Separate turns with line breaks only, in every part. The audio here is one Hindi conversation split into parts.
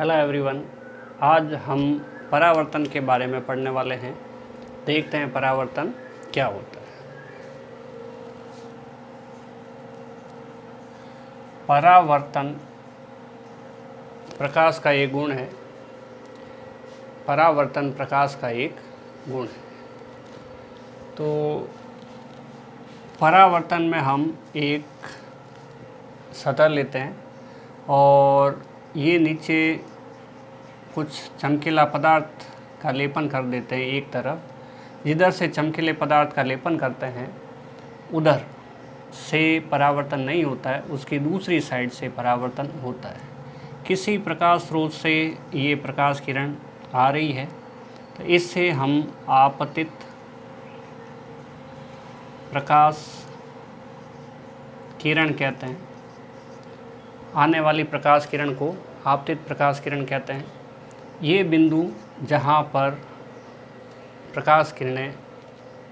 Hello everyone. आज हम परावर्तन के बारे में पढ़ने वाले हैं। देखते हैं परावर्तन क्या होता है। परावर्तन प्रकाश का एक गुण है। परावर्तन प्रकाश का एक गुण है। तो परावर्तन में हम एक सतह लेते हैं और ये नीचे कुछ चमकीला पदार्थ का लेपन कर देते हैं एक तरफ। जिधर से चमकीले पदार्थ का लेपन करते हैं उधर से परावर्तन नहीं होता है, उसकी दूसरी साइड से परावर्तन होता है। किसी प्रकाश स्रोत से ये प्रकाश किरण आ रही है तो इससे हम आपतित प्रकाश किरण कहते हैं। आने वाली प्रकाश किरण को आपतित प्रकाश किरण कहते हैं। ये बिंदु जहाँ पर प्रकाश किरणें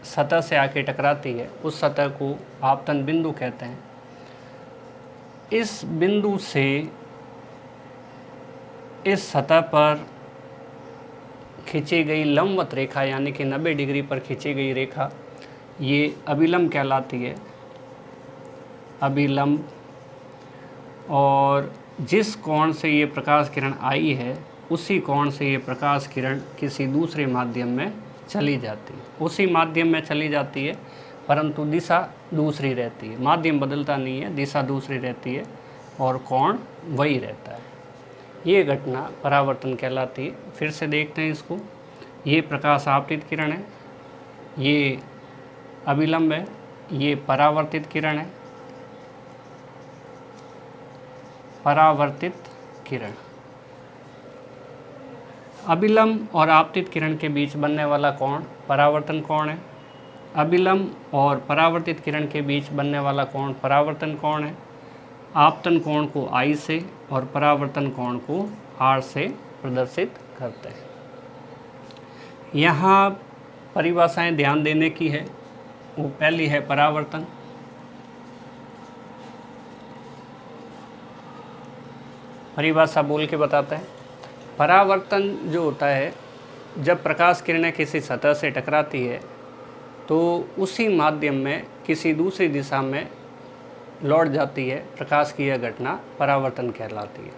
सतह से आके टकराती है उस सतह को आपतन बिंदु कहते हैं। इस बिंदु से इस सतह पर खींची गई लंबवत रेखा यानी कि 90 डिग्री पर खींची गई रेखा ये अभिलंब कहलाती है। अभिलंब। और जिस कोण से ये प्रकाश किरण आई है उसी कोण से ये प्रकाश किरण किसी दूसरे माध्यम में चली जाती है। उसी माध्यम में चली जाती है परंतु दिशा दूसरी रहती है। माध्यम बदलता नहीं है, दिशा दूसरी रहती है और कोण वही रहता है। ये घटना परावर्तन कहलाती है। फिर से देखते हैं इसको। ये प्रकाश आपतित किरण है, ये अभिलंब है, ये परावर्तित किरण है। परावर्तित किरण। अभिलंब और आपतित किरण के बीच बनने वाला कोण परावर्तन कोण है। अभिलंब और परावर्तित किरण के बीच बनने वाला कोण परावर्तन कोण है। आपतन कोण को I से और परावर्तन कोण को R से प्रदर्शित करते हैं। यहाँ परिभाषाएं ध्यान देने की है। वो पहली है परावर्तन। परिभाषा बोल के बताते हैं। परावर्तन जो होता है, जब प्रकाश किरणें किसी सतह से टकराती है तो उसी माध्यम में किसी दूसरी दिशा में लौट जाती है। प्रकाश की यह घटना परावर्तन कहलाती है।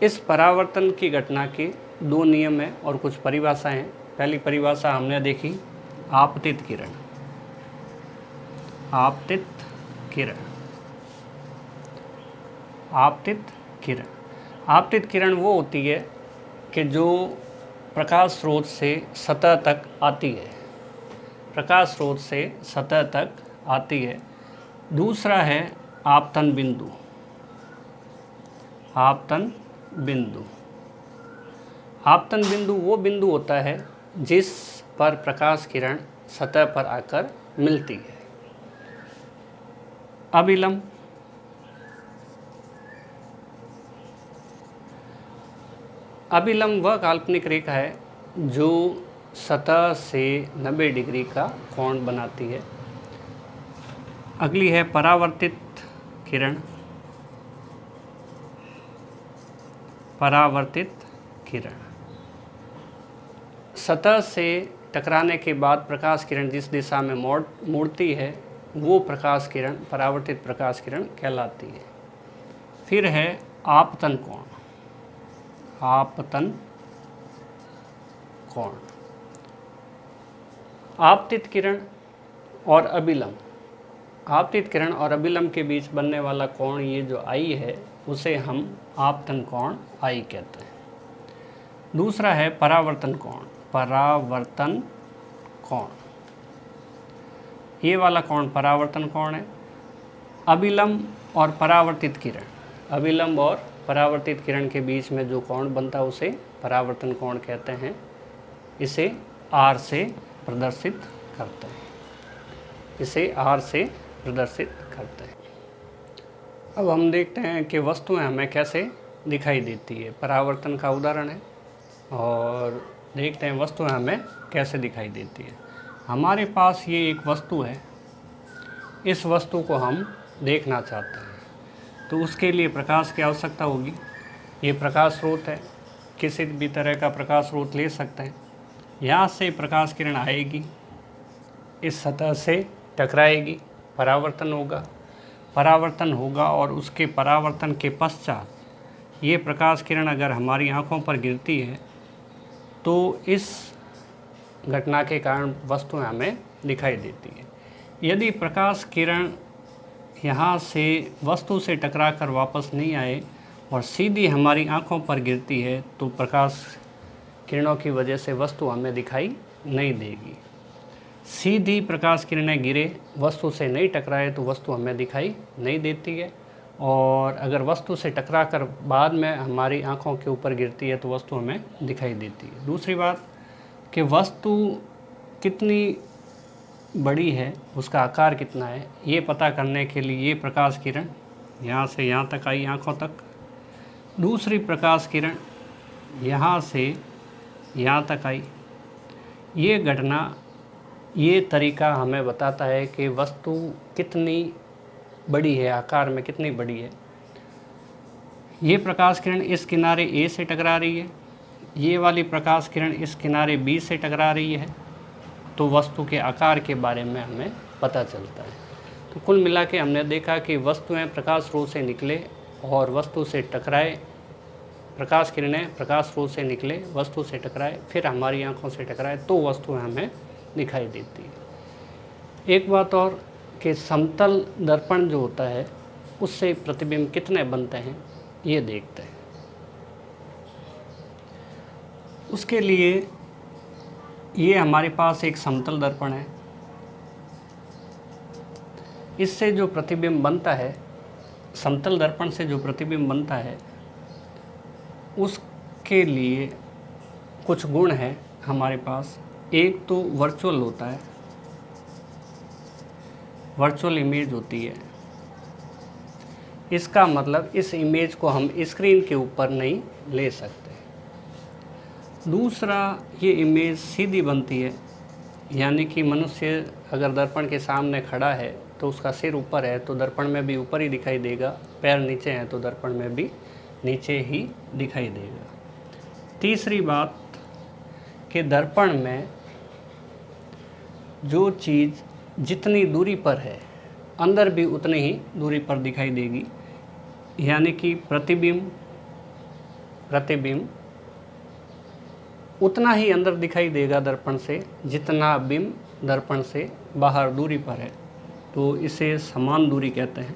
इस परावर्तन की घटना के दो नियम हैं और कुछ परिभाषाएं हैं। पहली परिभाषा हमने देखी, आपतित किरण। आपतित किरण। आपतित किरण। आपतित किरण वो होती है कि जो प्रकाश स्रोत से सतह तक आती है। प्रकाश स्रोत से सतह तक आती है। दूसरा है आपतन बिंदु। आपतन बिंदु। आपतन बिंदु वो बिंदु होता है जिस पर प्रकाश किरण सतह पर आकर मिलती है। अभिलंब। अभिलंब वह काल्पनिक रेखा है जो सतह से 90 डिग्री का कोण बनाती है। अगली है परावर्तित किरण। परावर्तित किरण। सतह से टकराने के बाद प्रकाश किरण जिस दिशा में मुड़ती है वो प्रकाश किरण परावर्तित प्रकाश किरण कहलाती है। फिर है आपतन कोण। आपतन कोण। आपतित किरण और अभिलंब। आपतित किरण और अभिलंब के बीच बनने वाला कोण ये जो I है उसे हम आपतन कोण I कहते हैं। दूसरा है परावर्तन कोण। परावर्तन कोण। ये वाला कोण परावर्तन कोण है। अभिलंब और परावर्तित किरण। अभिलंब और परावर्तित किरण के बीच में जो कोण बनता है उसे परावर्तन कोण कहते हैं। इसे R से प्रदर्शित करते हैं। इसे R से प्रदर्शित करते हैं। अब हम देखते हैं कि वस्तुएं हमें कैसे दिखाई देती है। परावर्तन का उदाहरण है और देखते हैं वस्तुएं हमें कैसे दिखाई देती है। हमारे पास ये एक वस्तु है। इस वस्तु को हम देखना चाहते हैं तो उसके लिए प्रकाश की आवश्यकता होगी। ये प्रकाश स्रोत है, किसी भी तरह का प्रकाश स्रोत ले सकते हैं। यहाँ से प्रकाश किरण आएगी, इस सतह से टकराएगी, परावर्तन होगा और उसके परावर्तन के पश्चात ये प्रकाश किरण अगर हमारी आँखों पर गिरती है तो इस घटना के कारण वस्तुएं हमें दिखाई देती है। यदि प्रकाश किरण यहाँ से वस्तु से टकराकर वापस नहीं आए और सीधी हमारी आँखों पर गिरती है तो प्रकाश किरणों की वजह से वस्तु हमें दिखाई नहीं देगी। सीधी प्रकाश किरणें गिरे, वस्तु से नहीं टकराए तो वस्तु हमें दिखाई नहीं देती है, और अगर वस्तु से टकराकर बाद में हमारी आँखों के ऊपर गिरती है तो वस्तु हमें दिखाई देती है। दूसरी बात कि वस्तु कितनी बड़ी है, उसका आकार कितना है, ये पता करने के लिए ये प्रकाश किरण यहाँ से यहाँ तक आई आँखों तक, दूसरी प्रकाश किरण यहाँ से यहाँ तक आई। ये घटना, ये तरीका हमें बताता है कि वस्तु कितनी बड़ी है, आकार में कितनी बड़ी है। ये प्रकाश किरण इस किनारे ए से टकरा रही है, ये वाली प्रकाश किरण इस किनारे बी से टकरा रही है, तो वस्तु के आकार के बारे में हमें पता चलता है। तो कुल मिला के हमने देखा कि वस्तुएं प्रकाश स्रोत से निकले और वस्तु से टकराए, प्रकाश किरणें प्रकाश स्रोत से निकले, वस्तु से टकराए, फिर हमारी आँखों से टकराए तो वस्तुएं हमें दिखाई देती है। एक बात और कि समतल दर्पण जो होता है उससे प्रतिबिंब कितने बनते हैं ये देखते हैं। उसके लिए ये हमारे पास एक समतल दर्पण है, इससे जो प्रतिबिंब बनता है, समतल दर्पण से जो प्रतिबिंब बनता है उसके लिए कुछ गुण हैं हमारे पास। एक तो वर्चुअल होता है, वर्चुअल इमेज होती है। इसका मतलब इस इमेज को हम स्क्रीन के ऊपर नहीं ले सकते। दूसरा, ये इमेज सीधी बनती है, यानी कि मनुष्य अगर दर्पण के सामने खड़ा है तो उसका सिर ऊपर है तो दर्पण में भी ऊपर ही दिखाई देगा, पैर नीचे हैं तो दर्पण में भी नीचे ही दिखाई देगा। तीसरी बात कि दर्पण में जो चीज़ जितनी दूरी पर है अंदर भी उतनी ही दूरी पर दिखाई देगी, यानी कि प्रतिबिंब उतना ही अंदर दिखाई देगा दर्पण से जितना बिंब दर्पण से बाहर दूरी पर है, तो इसे समान दूरी कहते हैं।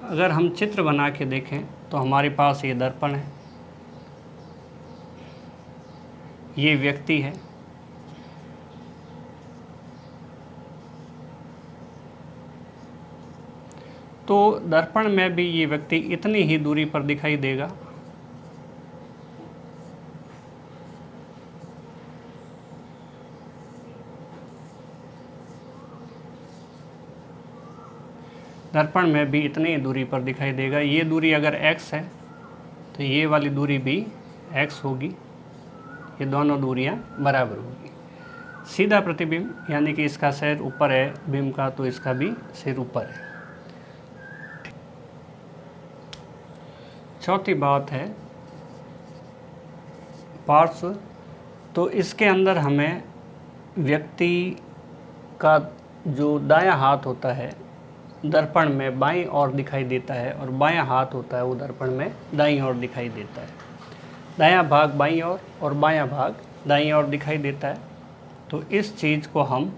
अगर हम चित्र बना के देखें तो हमारे पास ये दर्पण है, ये व्यक्ति है, तो दर्पण में भी ये व्यक्ति इतनी ही दूरी पर दिखाई देगा। दर्पण में भी इतनी ही दूरी पर दिखाई देगा। ये दूरी अगर x है तो ये वाली दूरी भी x होगी, ये दोनों दूरियां बराबर होगी। सीधा प्रतिबिंब, यानी कि इसका सिर ऊपर है बिंब का तो इसका भी सिर ऊपर है। चौथी बात है पार्श्व, तो इसके अंदर हमें व्यक्ति का जो दायां हाथ होता है दर्पण में बाईं ओर दिखाई देता है और बायां हाथ होता है वो दर्पण में दाईं ओर दिखाई देता है। दायां भाग बाईं ओर और बायां भाग दाईं ओर दिखाई देता है। तो इस चीज़ को हम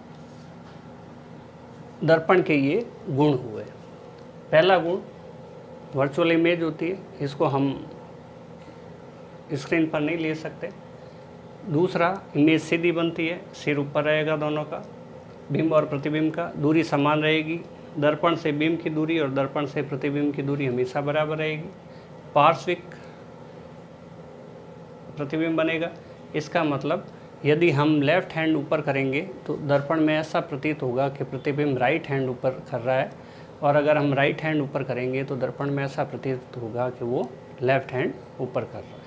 दर्पण के ये गुण हुए। पहला गुण वर्चुअल इमेज होती है, इसको हम स्क्रीन पर नहीं ले सकते। दूसरा, इमेज सीधी बनती है, सिर ऊपर रहेगा दोनों का, बिंब और प्रतिबिंब का दूरी समान रहेगी। दर्पण से बिंब की दूरी और दर्पण से प्रतिबिंब की दूरी हमेशा बराबर रहेगी। पार्श्विक प्रतिबिंब बनेगा। इसका मतलब यदि हम लेफ्ट हैंड ऊपर करेंगे तो दर्पण में ऐसा प्रतीत होगा कि प्रतिबिंब राइट हैंड ऊपर कर रहा है, और अगर हम राइट हैंड ऊपर करेंगे तो दर्पण में ऐसा प्रतीत होगा कि वो लेफ्ट हैंड ऊपर कर रहा है।